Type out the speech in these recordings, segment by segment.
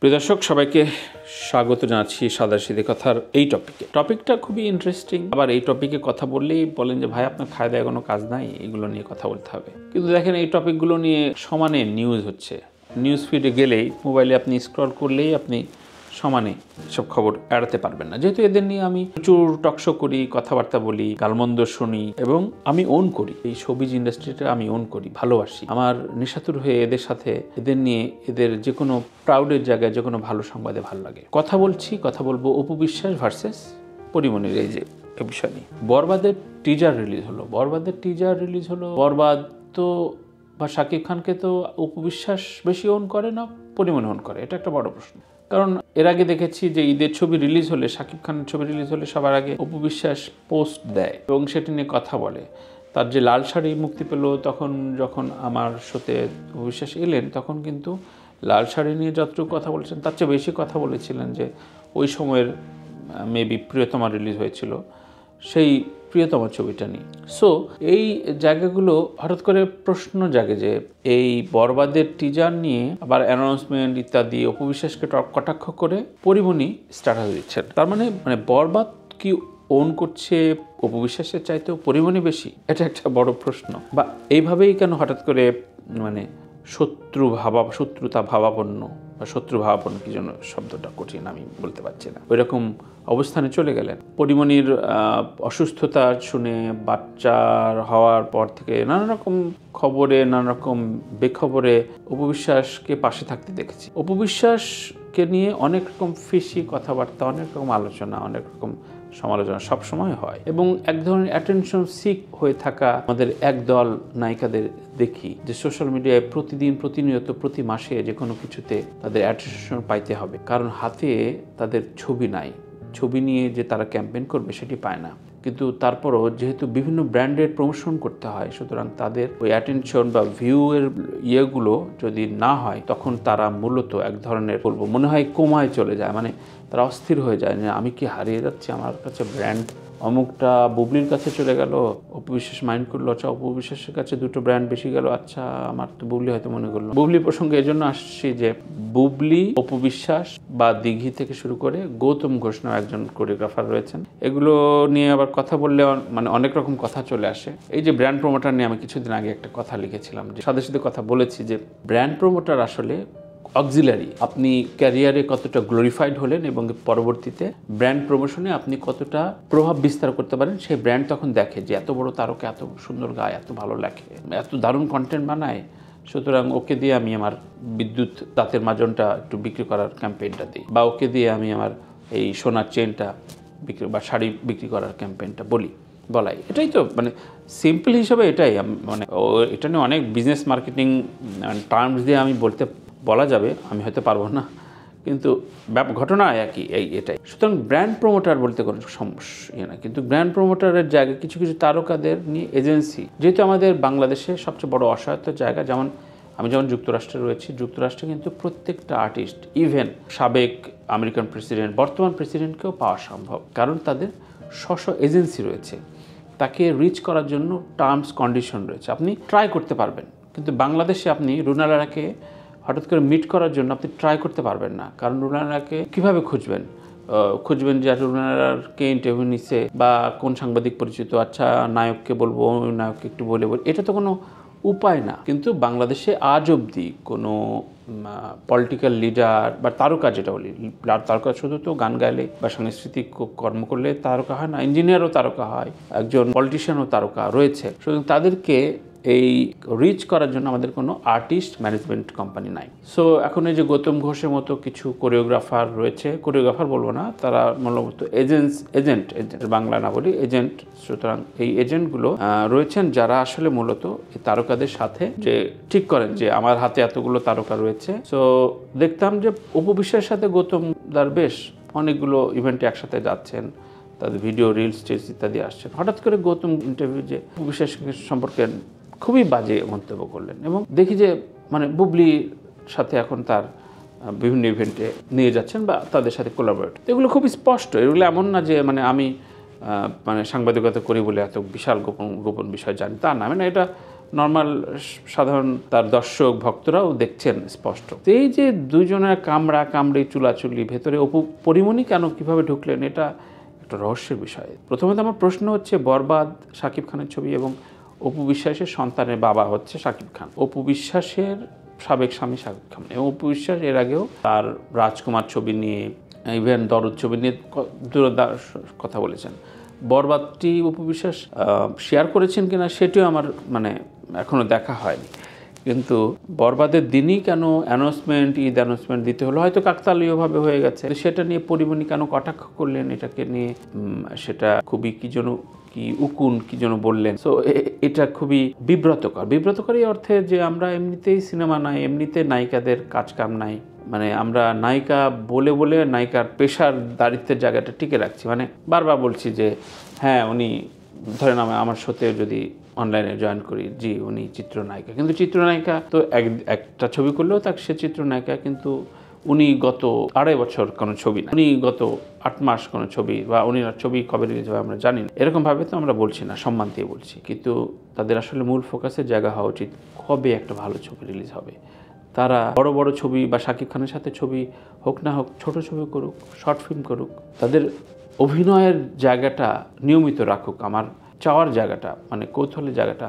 প্রিয় দর্শক সবাইকে স্বাগত জানাচ্ছি সাদাসিধে কথার এই টপিকটা খুবই ইন্টারেস্টিং। আবার এই টপিকে কথা বললেই বলেন যে ভাই আপনার খায় দায় কোনো কাজ নাই, এগুলো নিয়ে কথা বলতে হবে। কিন্তু দেখেন এই টপিকগুলো নিয়ে সমানে নিউজ হচ্ছে। নিউজ ফিডে গেলেই মোবাইলে আপনি স্ক্রল করলেই আপনি সমানে সব খবর এড়াতে পারবেন না। যেহেতু এদের নিয়ে আমি প্রচুর টকশো করি, কথাবার্তা বলি, গালমন্দ শুনি এবং আমি ওন করি, এই শোবিজ ইন্ডাস্ট্রিটা আমি ওন করি, ভালোবাসি। আমার নেশাতুর হয়ে এদের সাথে, এদের নিয়ে, এদের যে কোনো প্রাউডের জায়গায় যে কোনো ভালো সংবাদে ভালো লাগে। কথা বলবো অপু বিশ্বাস ভার্সেস পরিমণির এই যে বিষয় নিয়ে। বরবাদের টিজার রিলিজ হলো। বরবাদ তো বা শাকিব খানকে তো অপু বিশ্বাস বেশি ওন করে না পরিমণি ওন করে, এটা একটা বড় প্রশ্ন। কারণ এর আগে দেখেছি যে ঈদের ছবি রিলিজ হলে, শাকিব খানের ছবি রিলিজ হলে সবার আগে অপু বিশ্বাস পোস্ট দেয় এবং সেটি নিয়ে কথা বলে। তার যে লাল শাড়ি মুক্তি পেল, তখন যখন আমার শোতে অপু বিশ্বাস এলেন, তখন কিন্তু লাল শাড়ি নিয়ে যতটুকু কথা বলেছেন তার চেয়ে বেশি কথা বলেছিলেন যে ওই সময়ের মেবি প্রিয়তমা রিলিজ হয়েছিল, সেই প্রিয়তমা ছবিটা নিয়ে। সো এই জায়গাগুলো হঠাৎ করে প্রশ্ন জাগে যে এই বরবাদের টিজার নিয়ে আবার অ্যানাউন্সমেন্ট ইত্যাদি অপু বিশ্বাসকে কটাক্ষ করে পরিমণি স্ট্যাটাস দিচ্ছেন। তার মানে বরবাদ কি ওন করছে অপু বিশ্বাসের চাইতেও পরিমণি বেশি? এটা একটা বড় প্রশ্ন। বা এইভাবেই কেন হঠাৎ করে শত্রুতা ভাবাপন্ন বা শত্রু ভাবাপন্ন, কি জন্য শব্দটা কঠিন আমি বলতে পারছি না, ওই রকম অবস্থানে চলে গেলেন। পরিমণির অসুস্থতা শুনে, বাচ্চার হওয়ার পর থেকে নানা রকম খবরে, নানা রকম বেখবরে অপু বিশ্বাসকে পাশে থাকতে দেখেছি। অপু বিশ্বাসকে নিয়ে অনেক রকম ফিসি কথাবার্তা, অনেক রকম আলোচনা, অনেক রকম সমালোচনা সবসময় হয় এবং এক ধরনের অ্যাটেনশন সিক হয়ে থাকা আমাদের একদল নায়িকাদের দেখি যে সোশ্যাল মিডিয়ায় প্রতিনিয়ত প্রতি মাসে যে কোনো কিছুতে তাদের অ্যাটেনশন পাইতে হবে, কারণ হাতে তাদের ছবি নাই। ছবি নিয়ে যে তারা ক্যাম্পেইন করবে সেটি পায় না, কিন্তু তারপরও যেহেতু বিভিন্ন ব্র্যান্ডের প্রমোশন করতে হয়, সুতরাং তাদের ওই অ্যাটেনশন বা ভিউয়ের ইয়েগুলো যদি না হয়, তখন তারা মূলত এক ধরনের মনে হয় কোমায় চলে যায়। মানে তারা অস্থির হয়ে যায় যে আমি কি হারিয়ে যাচ্ছি, আমার কাছে ব্র্যান্ড অমুকটা বুবলির কাছে চলে গেল, অপু বিশ্বাস মাইন্ড করলো, আচ্ছা অপু বিশ্বাসের কাছে দুটো ব্র্যান্ড বেশি গেল, আচ্ছা আমার তো বুবলি হয়তো মনে করলো। বুবলি প্রসঙ্গে এজন্য আসছি যে বুবলি, অপু বিশ্বাস বা দিঘি থেকে শুরু করে গৌতম ঘোষ নামে একজন কোরিওগ্রাফার রয়েছেন, এগুলো নিয়ে আবার কথা বললে মানে অনেক রকম কথা চলে আসে। এই যে ব্র্যান্ড প্রমোটার নিয়ে আমি কিছুদিন আগে একটা কথা লিখেছিলাম, যে সাথে কথা বলেছি যে ব্র্যান্ড প্রমোটার আসলে অক্সিলারি। আপনি ক্যারিয়ারে কতটা গ্লোরিফাইড হলেন এবং পরবর্তীতে ব্র্যান্ড প্রমোশনে আপনি কতটা প্রভাব বিস্তার করতে পারেন, সেই ব্র্যান্ড তখন দেখে যে এত বড় তারকা, এত সুন্দর গায়, এত ভালো লেখে, এত দারুণ কন্টেন্ট বানায়, সুতরাং ওকে দিয়ে আমি আমার বিদ্যুৎ দাঁতের মাজনটা একটু বিক্রি করার ক্যাম্পেইনটা দিই, বা ওকে দিয়ে আমি আমার এই সোনার চেনটা বিক্রি বা শাড়ি বিক্রি করার ক্যাম্পেইনটা বলাই। এটাই তো মানে সিম্পল হিসাবে এটাই। মানে এটা নিয়ে অনেক বিজনেস মার্কেটিং টার্মস দিয়ে আমি বলা যাবে, আমি হয়তো পারবো না, কিন্তু ঘটনা একই, এটাই। সুতরাং ব্র্যান্ড প্রমোটার বলতে কোনো সমস্যা না, কিন্তু ব্র্যান্ড প্রমোটারের জায়গায় কিছু তারকাদের নিয়ে এজেন্সি, যেহেতু আমাদের বাংলাদেশে সবচেয়ে বড় অসহায়তার জায়গা, আমি যেমন যুক্তরাষ্ট্রে রয়েছি, যুক্তরাষ্ট্রে কিন্তু প্রত্যেকটা আর্টিস্ট, ইভেন সাবেক আমেরিকান প্রেসিডেন্ট, বর্তমান প্রেসিডেন্টকেও পাওয়া সম্ভব, কারণ তাদের স্ব এজেন্সি রয়েছে। তাকে রিচ করার জন্য টার্মস কন্ডিশন রয়েছে, আপনি ট্রাই করতে পারবেন। কিন্তু বাংলাদেশে আপনি রুনালারাকে হঠাৎ করে মিট করার জন্য আপনি ট্রাই করতে পারবেন না, কারণ রুনালারাকে কীভাবে খুঁজবেন যে রুনালারকে ইন্টারভিউ নিচ্ছে বা কোন সাংবাদিক পরিচিত, আচ্ছা নায়ককে বলবো, নায়ককে একটু বলে এটা তো কোনো উপায় না। কিন্তু বাংলাদেশে আজ অবধি কোনো পলিটিক্যাল লিডার বা তারকা, যেটা বলি তারকা শুধু তো গান গাইলে বা সাংস্কৃতিক কর্ম করলে তারকা হয় না, ইঞ্জিনিয়ারও তারকা হয়, একজন পলিটিশিয়ানও তারকা রয়েছে। সুতরাং তাদেরকে এই রিচ করার জন্য আমাদের কোনো আর্টিস্ট ম্যানেজমেন্ট কোম্পানি নাই। সো এখন এই যে গৌতম ঘোষের মতো কিছু কোরিওগ্রাফার রয়েছে, কোরিওগ্রাফার বলবো না, তারা মূলত এজেন্ট বাংলা না বলি এজেন্ট। সুতরাং এই এজেন্টগুলো রয়েছেন যারা আসলে মূলত এই তারকাদের সাথে যে ঠিক করেন যে আমার হাতে এতগুলো তারকা রয়েছে। সো দেখতাম যে অপু বিশ্বাসের সাথে গৌতম দার বেশ অনেকগুলো ইভেন্টে একসাথে যাচ্ছেন, তাদের ভিডিও, রিলস ইত্যাদি আসছেন। হঠাৎ করে গৌতম ইন্টারভিউ যে অপু বিশ্বাস সম্পর্কে খুবই বাজে মন্তব্য করলেন এবং দেখি যে মানে বুবলির সাথে এখন তার বিভিন্ন ইভেন্টে নিয়ে যাচ্ছেন বা তাদের সাথে কোলাবোরেট। এগুলো খুবই স্পষ্ট, এগুলো এমন না যে মানে আমি সাংবাদিকতা করি বলে এত বিশাল গোপন বিষয় জানি, তা না। মানে এটা নর্মাল সাধারণ তার দর্শক ভক্তরাও দেখছেন স্পষ্ট। এই যে দুজনের কামড়ি চুলাচুলি, ভেতরে অপু পরিমণি কেন কিভাবে ঢুকলেন, এটা একটা রহস্যের বিষয়। প্রথমত আমার প্রশ্ন হচ্ছে, বরবাদ শাকিব খানের ছবি এবং অপু বিশ্বাসের সন্তানের বাবা হচ্ছে শাকিব খান, অপু বিশ্বাসের সাবেক স্বামী শাকিব খান, এবং অপু বিশ্বাস এর আগেও তার রাজকুমার ছবি নিয়ে, ইভেন দরদ ছবি নিয়ে কথা বলেছেন। বরবাদটি অপু বিশ্বাস শেয়ার করেছেন কিনা সেটিও আমার এখনও দেখা হয়নি। কিন্তু বরবাদের দিনই কেন ঈদ অ্যানাউন্সমেন্ট দিতে হলো, হয়তো কাকতালীয়ভাবে হয়ে গেছে। সেটা নিয়ে পরিমণি কেন কটাক্ষ করলেন, এটাকে নিয়ে সেটা খুবই কি যেন বললেন। সো এটা খুবই বিব্রতকর এই অর্থে যে আমরা এমনিতেই সিনেমা নাই, এমনিতে নায়িকাদের কাজকাম নাই, আমরা নায়িকা বলে নায়িকার পেশার দারিদ্রের জায়গাটা টিকে রাখছি। বারবার বলছি যে হ্যাঁ, উনি ধরেন আমার সাথে যদি অনলাইনে জয়েন করি, জি উনি চিত্রনায়িকা, কিন্তু চিত্রনায়িকা তো একটা ছবি করলেও তাকে সে চিত্রনায়িকা, কিন্তু উনি গত 2.5 বছর কোনো ছবি না, উনি গত 8 মাস কোনো ছবি, বা উনি ছবি কবে রিলিজ হবে আমরা জানি না, এরকমভাবে তো আমরা বলছি না, সম্মান দিয়ে বলছি। কিন্তু তাদের আসলে মূল ফোকাসের জায়গা হওয়া উচিত কবে একটা ভালো ছবি রিলিজ হবে। তারা বড় বড় ছবি বা শাকিব খানের সাথে ছবি হোক না হোক, ছোট ছবি করুক, শর্ট ফিল্ম করুক, তাদের অভিনয়ের জায়গাটা নিয়মিত রাখুক। আমার চাওয়ার জায়গাটা কৌতূহলের জায়গাটা,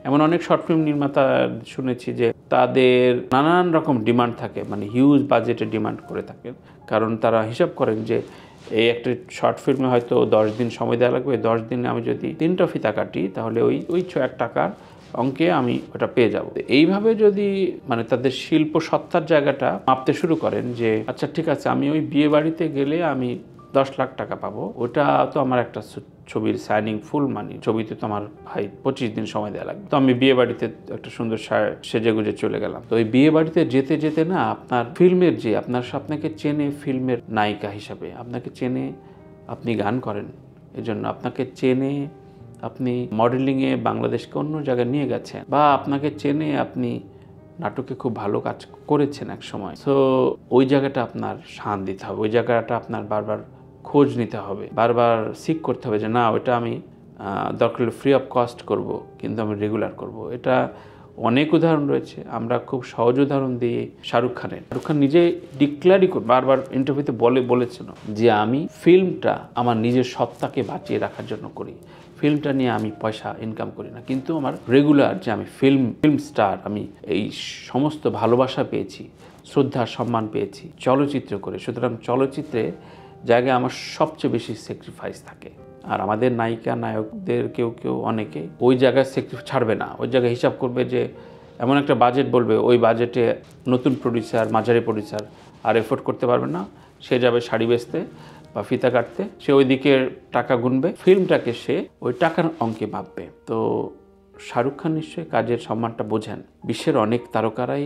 এমন অনেক শর্ট ফিল্ম নির্মাতা শুনেছি যে তাদের নানান রকম ডিমান্ড থাকে, হিউজ বাজেটে ডিমান্ড করে থাকেন, কারণ তারা হিসাব করেন যে এই একটা শর্ট ফিল্মে হয়তো 10 দিন সময় দেওয়া লাগবে, 10 দিনে আমি যদি 3টা ফিতা কাটি তাহলে ওই 1 টাকার অঙ্কে আমি ওটা পেয়ে যাব। এইভাবে যদি তাদের শিল্প সত্তার জায়গাটা মাপতে শুরু করেন যে আচ্ছা ঠিক আছে, আমি ওই বিয়ে বাড়িতে গেলে আমি 10 লাখ টাকা পাবো, ওটা তো আমার একটা ছবির সাইনিং ফুল ছবিতে তো আমার 25 দিন সময় দেওয়া লাগবে, তো আমি বিয়ে বাড়িতে একটা সুন্দর সেজে গুজে চলে গেলাম। তো ওই বিয়ে বাড়িতে যেতে যেতে না আপনার ফিল্মের যে আপনাকে চেনে ফিল্মের নায়িকা হিসাবে, আপনাকে চেনে আপনি গান করেন, এজন্য আপনাকে চেনে আপনি মডেলিংয়ে বাংলাদেশকে অন্য জায়গায় নিয়ে গেছেন, বা আপনাকে চেনে আপনি নাটকে খুব ভালো কাজ করেছেন এক সময়। সো ওই জায়গাটা আপনার শান দিতে হবে, ওই জায়গাটা আপনার বারবার খোঁজ নিতে হবে, বারবার সিক করতে হবে যে না, ওইটা আমি দরকার হলে ফ্রি অফ কস্ট করব, কিন্তু আমি রেগুলার করব। এটা অনেক উদাহরণ রয়েছে, আমরা খুব সহজ উদাহরণ দিয়ে শাহরুখ খান নিজে ডিক্লেয়ারই বারবার ইন্টারভিউতে বলেছিল যে আমি ফিল্মটা আমার নিজের সত্তাকে বাঁচিয়ে রাখার জন্য করি, ফিল্মটা নিয়ে আমি পয়সা ইনকাম করি না, কিন্তু আমার রেগুলার যে আমি ফিল্ম স্টার, আমি এই সমস্ত ভালোবাসা পেয়েছি, শ্রদ্ধা সম্মান পেয়েছি চলচ্চিত্র করে, সুতরাং চলচ্চিত্রে জায়গায় আমার সবচেয়ে বেশি স্যাক্রিফাইস থাকে। আর আমাদের নায়িকা নায়কদের কেউ অনেকে ওই জায়গায় ছাড়বে না, ওই জায়গায় হিসাব করবে যে এমন একটা বাজেট বলবে, ওই বাজেটে নতুন প্রডিউসার, মাঝারি প্রডিউসার আর এফোর্ড করতে পারবে না, সে যাবে শাড়ি বেচতে বা ফিতা কাটতে, সে ওই দিকে টাকা গুনবে, ফিল্মটাকে সে ওই টাকার অঙ্কে মাপবে। তো শাহরুখ খান নিশ্চয়ই কাজের সম্মানটা বোঝেন, বিশ্বের অনেক তারকারাই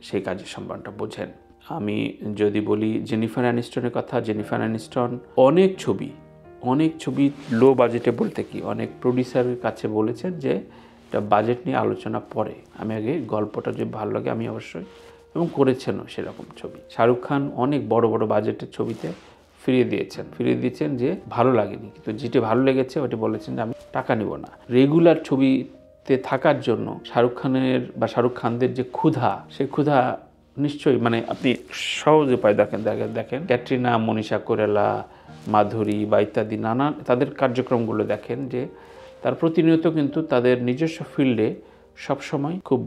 সেই কাজের সম্মানটা বোঝেন। আমি যদি বলি জেনিফার অ্যানিস্টনের কথা, জেনিফার অ্যানিস্টন অনেক ছবি লো বাজেটে বলতে কি অনেক প্রডিউসারের কাছে বলেছেন যে এটা বাজেট নিয়ে আলোচনা পরে, আমি আগে গল্পটা যে ভালো লাগে আমি অবশ্যই, এবং করেছেনও সেরকম ছবি। শাহরুখ খান অনেক বড় বাজেটের ছবিতে ফিরিয়ে দিয়েছেন যে ভালো লাগেনি, কিন্তু যেটা ভালো লেগেছে ওটা বলেছেন যে আমি টাকা নিব না। রেগুলার ছবিতে থাকার জন্য শাহরুখ খানদের যে ক্ষুধা, সেই ক্ষুধা নিশ্চয়ই আপনি সহজ উপায় দেখেন ক্যাটরিনা, মনীষা কোরেলা, মাধুরী বা ইত্যাদি নানা তাদের কার্যক্রমগুলো দেখেন যে তার প্রতিনিয়ত কিন্তু তাদের নিজস্ব ফিল্ডে সবসময় খুব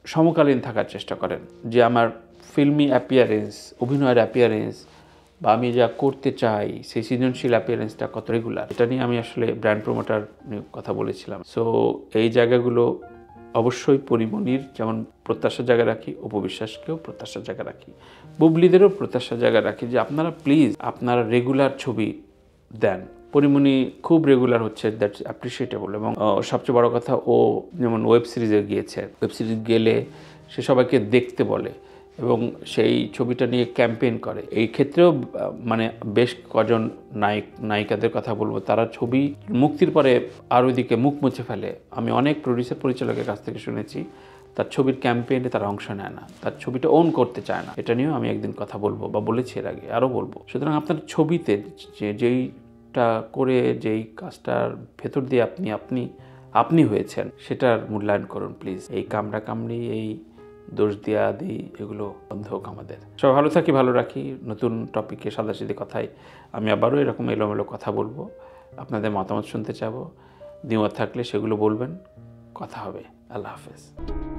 সমকালীন থাকার চেষ্টা করেন, যে আমার ফিল্মি অ্যাপিয়ারেন্স, অভিনয়ের অ্যাপিয়ারেন্স বা আমি যা করতে চাই সেই সৃজনশীল অ্যাপিয়ারেন্সটা কত রেগুলার, এটা নিয়ে আমি আসলে ব্র্যান্ড প্রমোটার নিয়ে কথা বলেছিলাম। সো এই জায়গাগুলো অবশ্যই পরিমণির যেমন প্রত্যাশার জায়গা রাখি, উপবিশ্বাসকেও প্রত্যাশার জায়গা রাখি, বুবলিদেরও প্রত্যাশার জায়গা রাখি যে আপনারা প্লিজ আপনারা রেগুলার ছবি দেন। পরিমণি খুব রেগুলার হচ্ছে, দ্যাটস অ্যাপ্রিসিয়েটেবল। এবং সবচেয়ে বড় কথা, ও যেমন ওয়েব সিরিজে গিয়েছে, ওয়েব সিরিজ গেলে সে সবাইকে দেখতে বলে এবং সেই ছবিটা নিয়ে ক্যাম্পেইন করে। এই ক্ষেত্রেও বেশ কজন নায়িকাদের কথা বলবো, তারা ছবি মুক্তির পরে আর ওইদিকে মুখ মুছে ফেলে। আমি অনেক প্রডিউসার পরিচালকের কাছ থেকে শুনেছি তার ছবির ক্যাম্পেইনে তারা অংশ নেয় না, তার ছবিটা ওন করতে চায় না। এটা নিয়েও আমি একদিন কথা বলবো বা বলেছি এর আগে, আরও বলবো। সুতরাং আপনার ছবিতে যেইটা করে যেই কাজটার ভেতর দিয়ে আপনি আপনি হয়েছেন সেটার মূল্যায়ন করুন প্লিজ। এই কামড়া কামড়ি, এই দোষ দিয়া দিই, এগুলো বন্ধ হোক আমাদের। সব ভালো থাকি, ভালো রাখি। নতুন টপিকে সাদাসিধে কথায় আমি আবারও এরকম এলোমেলো কথা বলবো, আপনাদের মতামত শুনতে চাবো। দ্বিমত থাকলে সেগুলো বলবেন, কথা হবে। আল্লাহ হাফেজ।